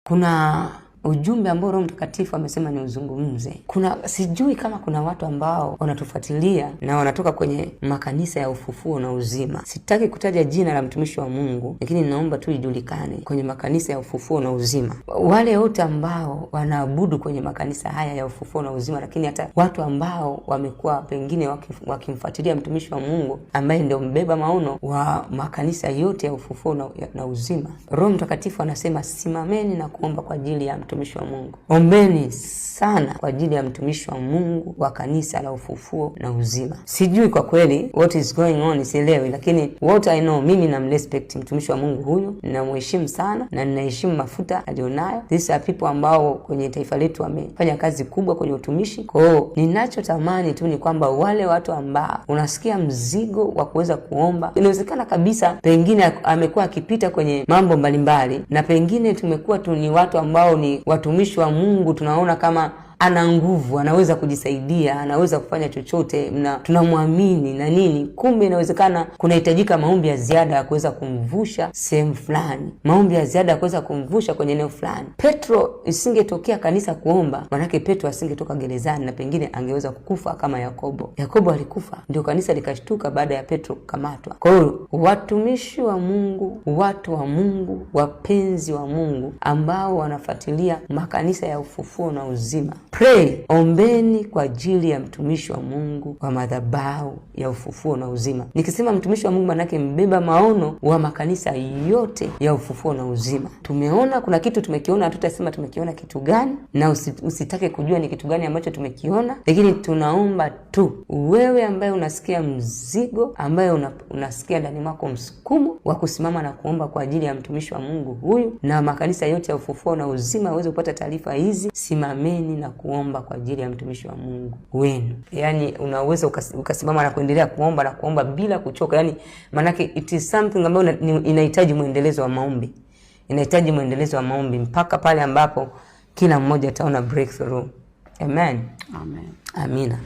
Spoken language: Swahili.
kuna ujumbe ambao Roho Mtakatifu amesema ni uzungumze. Sijui kama kuna watu ambao wanatufuatilia na wanatoka kwenye makanisa ya Ufufuo na Uzima. Sitaki kutaja jina la mtumishi wa Mungu, lakini naomba tu ijulikane kwenye makanisa ya Ufufuo na Uzima. Wale wote ambao wanaabudu kwenye makanisa haya ya Ufufuo na Uzima, lakini hata watu ambao wamekuwa pengine wakimfuatilia mtumishi wa Mungu ambaye ndio mbeba maono wa makanisa yote ya Ufufuo na Uzima, Roho Mtakatifu anasema simameni na kuomba kwa ajili ya mtumishi wa Mungu. Ombeni sana kwa ajili ya mtumishi wa Mungu wa kanisa la Ufufuo na Uzima. Sijui kwa kweli what is going on, sielewi, lakini what I know, mimi namrespect mtumishi wa Mungu huyu, ninamheshimu sana na ninaheshimu mafuta alionayo. These are people ambao kwenye taifa letu wamefanya kazi kubwa kwenye utumishi. Kwa hiyo ninachotamani tu ni kwamba wale watu ambao unasikia mzigo wa kuweza kuomba, inawezekana kabisa pengine amekuwa akipita kwenye mambo mbalimbali, na pengine tumekuwa tu ni watu ambao ni watumishi wa Mungu, tunaona kama ana nguvu, anaweza kujisaidia, anaweza kufanya chochote na tunamwamini na nini. Kumbe inawezekana kunahitajika maombi ya ziada ya kuweza kumvusha sehemu fulani, maombi ya ziada ya kuweza kumvusha kwenye eneo fulani. Petro isingetokea kanisa kuomba, manake Petro asingetoka gerezani na pengine angeweza kukufa kama Yakobo. Yakobo alikufa, ndio kanisa likashtuka baada ya Petro kukamatwa. Kwa hiyo watumishi wa Mungu, watu wa Mungu, wapenzi wa Mungu ambao wanafuatilia makanisa ya Ufufuo na Uzima, pray, ombeni kwa ajili ya mtumishi wa Mungu wa madhabahu ya Ufufuo na Uzima. Nikisema mtumishi wa Mungu manake mbeba maono wa makanisa yote ya Ufufuo na Uzima. Tumeona kuna kitu tumekiona, hatutasema tumekiona kitu gani, na usitake kujua ni kitu gani ambacho tumekiona, lakini tunaomba tu wewe ambaye unasikia mzigo, ambaye unasikia ndani mwako msukumo wa kusimama na kuomba kwa ajili ya mtumishi wa Mungu huyu na makanisa yote ya Ufufuo na Uzima uweze kupata taarifa hizi, simameni na kuomba kwa ajili ya mtumishi wa Mungu wenu. Yani unaweza ukasimama na kuendelea kuomba bila kuchoka. Yani manake it is something ambayo inahitaji muendelezo wa maombi. Inahitaji muendelezo wa maombi mpaka pale ambapo kila mmoja ataona breakthrough. Amen. Amen. Amina.